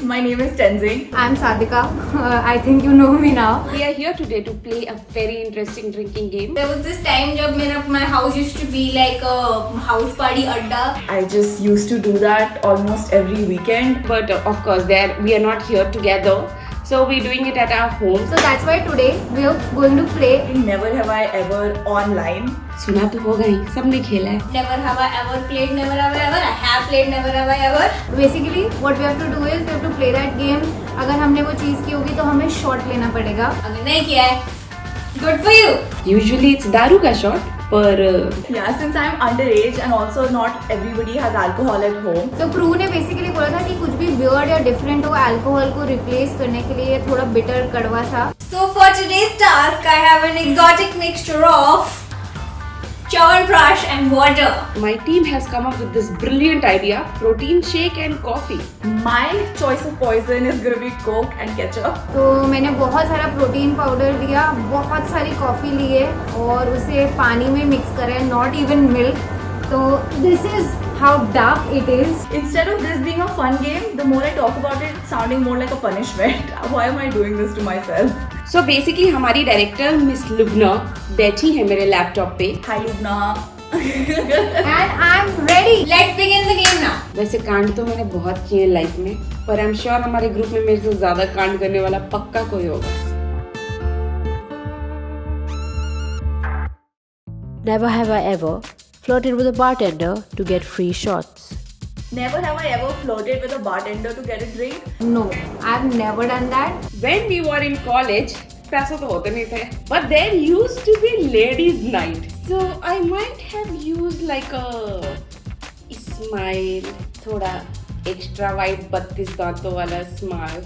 My name is Tenzing. I'm Sadhika. I think you know me now. We are here today to play a very interesting drinking game. There was this time जब my house used to be like a house party adda. I just used to do that almost every weekend. But of course, we are not here together. So we're doing it at our home. So that's why today we are going to play Never have I ever online. सुना तो होगा ही, सबने खेला है. Never have I ever played Never have I ever. I have played Never have I ever. Basically, what we have to do is we have to play that game. अगर हमने वो चीज़ की होगी तो हमें शॉट लेना पड़ेगा. अगर नहीं किया है, good for you. Usually it's दारू का शॉट, पर Yeah, since I'm underage and also not everybody has alcohol at home. तो क्रू ने बेसिकली बोला था कि कुछ भी वियर्ड या डिफरेंट हो अल्कोहल को रिप्लेस करने के लिए थोड़ा बिटर कड़वा सा. So for today's task, I have an exotic mixture of Chyawanprash and water. my team has come up with this brilliant idea: protein shake and coffee. My choice of poison is gonna be Coke and ketchup. तो मैंने बहुत सारा protein powder लिया, बहुत सारी coffee लिए और उसे पानी में मिक्स करें, नॉट इवन मिल्क. तो this is how dark it is. Instead of this being a fun game, the more I talk about it, it's sounding more like a punishment. Why am I doing this to myself? So basically हमारी director miss Lubna बैठी है मेरे laptop पे. Hi Lubna. And I am ready. Let's begin the game now. वैसे कांड तो मैंने बहुत किए लाइफ में, पर आई एम श्योर हमारे ग्रुप में मेरे से ज्यादा कांड करने वाला पक्का कोई होगा. Never have I ever flirted with a bartender to get free shots. Never have I ever flirted with a bartender to get a drink. No, I have never done that. When we were in college, पैसे तो होते नहीं थे, but there used to be ladies' night. So I might have used like a smile, थोड़ा extra wide 32 दांतों वाला smile.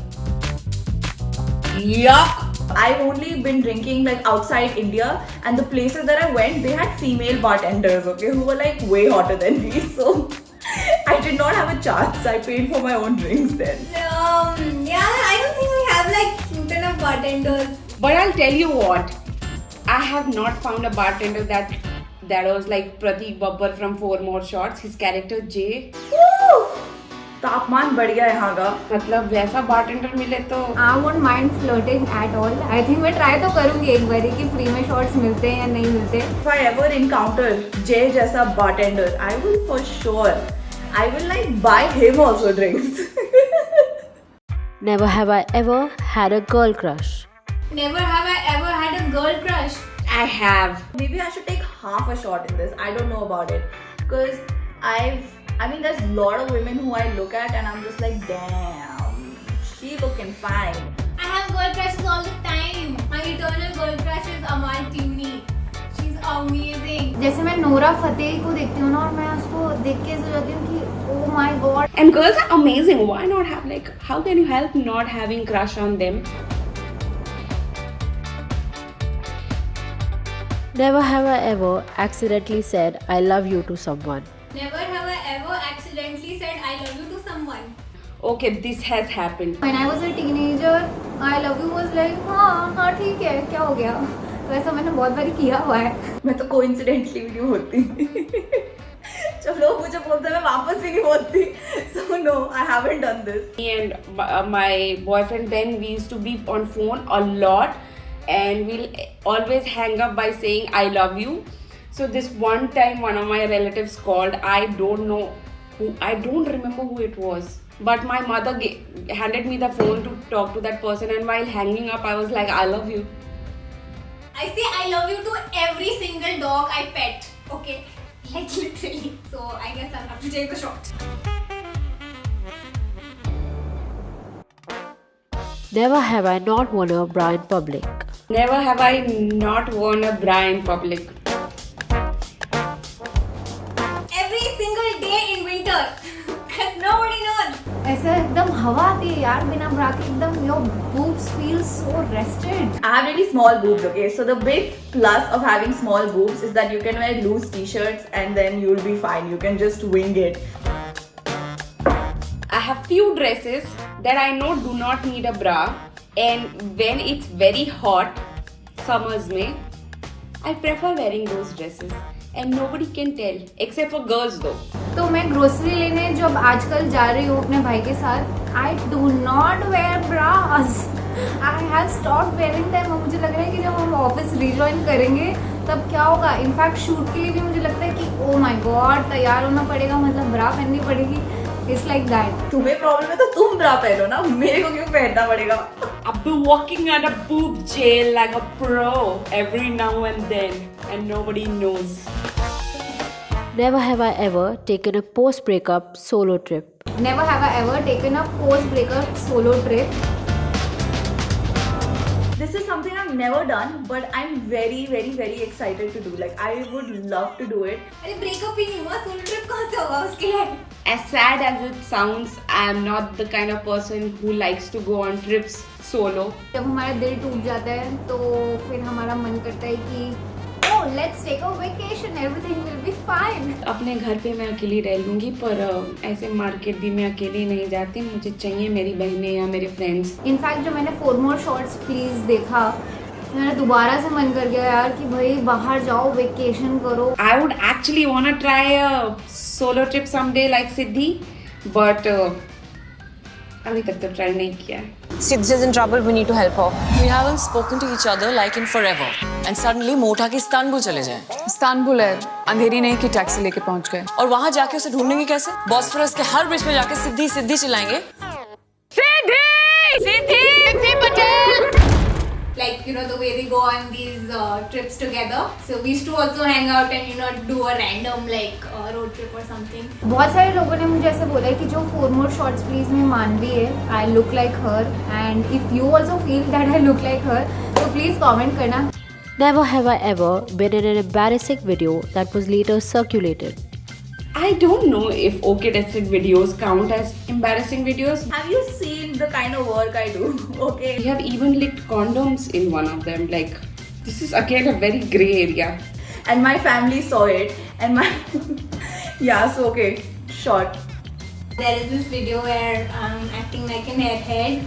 Yuck! I've only been drinking like outside India, and the places that I went, they had female bartenders, okay, who were like way hotter than me. So I did not have a chance. I paid for my own drinks then. Yeah, I don't think we have like cute enough bartenders. But I'll tell you what, I have not found a bartender that was like Pradeep Babbar from 4 More Shots. His character Jay. तापमान बढ़ गया यहाँ का. मतलब वैसा bartender मिले तो I won't mind flirting at all. I think मैं try तो करूँगी एक बारी कि free में shots मिलते हैं या नहीं मिलते. If I ever encounter Jay जैसा bartender, I will for sure. I will like buy him also drinks. Never have I ever had a girl crush. Never have I ever had a girl crush. I have. Maybe I should take half a shot in this. I don't know about it. Because I mean, there's a lot of women who I look at and I'm just like, damn, she looking fine. I have girl crushes all the time. My eternal girl crush is Amal Clooney. She's amazing. जैसे मैं Nora Fatehi को देखती हूँ ना और मैं उसको देख के सोचती हूँ कि oh my god. And girls are amazing. Why not have like, how can you help not having crush on them? Never have I ever accidentally said I love you to someone. Never have I ever accidentally said I love you to someone. Okay, this has happened. When I was a teenager, I love you was like हाँ ठीक है, क्या हो गया. तो ऐसा मैंने बहुत बारी किया हुआ है. मैं तो coincidentally भी नहीं होती. जब लोग मुझे बोलते हैं मैं वापस भी नहीं बोलती. So no, I haven't done this. Me and my boyfriend then, we used to be on phone a lot, and we'll always hang up by saying I love you. So this one time one of my relatives called. I don't remember who it was, but my mother handed me the phone to talk to that person, and while hanging up I was like, I love you. I say I love you to every single dog I pet. Okay, like literally. So I guess I'll have to take a shot. Never have I not worn a bra in public. Never have I not worn a bra in public. Every single day in winter. Because nobody knows. ऐसा एकदम हवा आती है यार बिना ब्रा के एकदम your boobs feel so rested. I have really small boobs, okay? So the big plus of having small boobs is that you can wear loose t-shirts and then you'll be fine. You can just wing it. I have few dresses that I know do not need a bra, and when it's very hot, summers में, I prefer wearing those dresses. and nobody can tell except for girls though. तो मैं grocery लेने जब आजकल जा रही हूँ अपने भाई के साथ, I do not wear bras. I have stop wearing them. मुझे लग रहा है कि जब हम ऑफिस रिजॉइन करेंगे तब क्या होगा. इनफैक्ट शूट के लिए भी मुझे लगता है कि ओ माय गॉड तैयार होना पड़ेगा, मतलब ब्रा पहननी पड़ेगी. It's like that. तुम्हें प्रॉब्लम है तो तुम ब्रा पहनो ना, मेरे को क्यों पहनना पड़ेगा. I've been walking on a boob jail like a pro every now and then, and nobody knows. Never have I ever taken a post breakup solo trip. Never have I ever taken a post breakup solo trip. This is something I've never done, but I'm very, very, very excited to do. Like, I would love to do it. अरे breakup ही नहीं हुआ, solo trip कहाँ से होगा उसके लिए. As sad as it sounds, I am not the kind of person who likes to go on trips solo. जब हमारा दिल टूट जाता है तो फिर हमारा मन करता है कि oh let's take a vacation, everything will be fine. अपने घर पे मैं अकेली रह लूँगी, पर ऐसे मार्केट भी मैं अकेली नहीं जाती. मुझे चाहिए मेरी बहनें या मेरे फ्रेंड्स. इनफैक्ट जब मैंने 4 more shots please देखा, मेरा दोबारा से मन कर गया यार कि भाई बाहर जाओ, वेकेशन करो. I would actually want to try a solo trip someday like Siddhi, but अभी तक तो ट्राई नहीं किया है. Sid's in trouble, we need to help her. We haven't spoken to each other like in forever. And suddenly मोटा के इस्तानबुल चले जाएं. इस्तानबुल है, अंधेरी नहीं कि टैक्सी लेके पहुंच गए. और वहाँ जाके उसे ढूंढेंगे कैसे? बॉस्फोरस के हर ब्रिज पे जाके सिद्धि सिद्धि चिल्लाएंगे. Like, you know, the way they go on these trips together. So we used to also hang out and, you know, do a random like road trip or something. बहुत सारे लोगों ने मुझे ऐसे बोला है कि जो 4 more shots please में मानवी है, I look like her, and if you also feel that I look like her, so please comment करना. Never have I ever been in an embarrassing video that was later circulated. I don't know if OK tested videos count as embarrassing videos. Have you seen the kind of work I do? Okay. We have even licked condoms in one of them. Like, this is again a very grey area. And my family saw it. And my. Yeah, so okay. Short. There is this video where I'm acting like an airhead.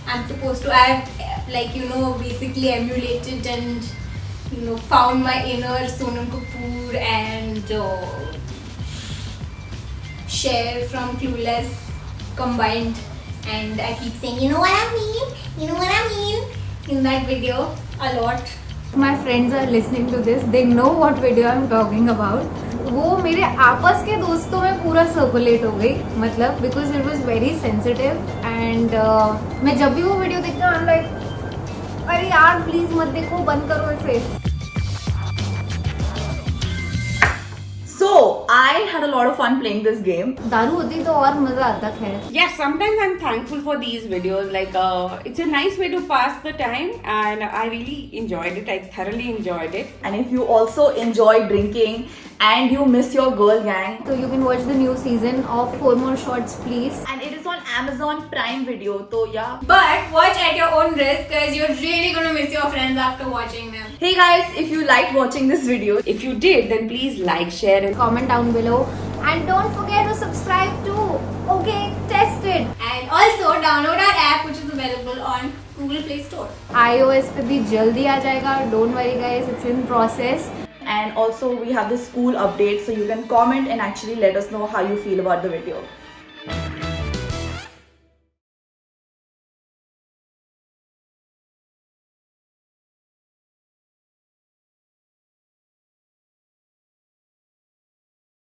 I'm supposed to have, like, you know, basically emulated and, you know, found my inner Sonam Kapoor and Cher from Clueless combined. And I keep saying, you know what I mean? You know what I mean? In that video a lot. My friends are listening to this. They know what video I'm talking about. वो मेरे आपस के दोस्तों में पूरा circulate हो गई, मतलब because it was very sensitive. And मैं जब भी वो वीडियो देखती हूँ आई एम लाइक अरे यार प्लीज मत देखो, बंद करो इसे. So, I had a lot of fun playing this game. दारू होती तो और मजा आता. खैर Yes, sometimes I'm thankful for these videos. Like, it's a nice way to pass the time, and I really enjoyed it. I thoroughly enjoyed it. And if you also enjoy drinking and you miss your girl gang, so you can watch the new season of 4 More Shots Please. and it is on Amazon Prime Video, so yeah. But watch at your own risk because you're really gonna miss your friends after watching them. Hey guys, if you liked watching this video, If you did, then please like, share, and Comment down below and don't forget to subscribe to OK Tested. And also download our app which is available on Google Play Store. iOS पे भी जल्दी आ जाएगा. Don't worry guys, it's in process. and also we have the school update, so you can comment and actually let us know how you feel about the video.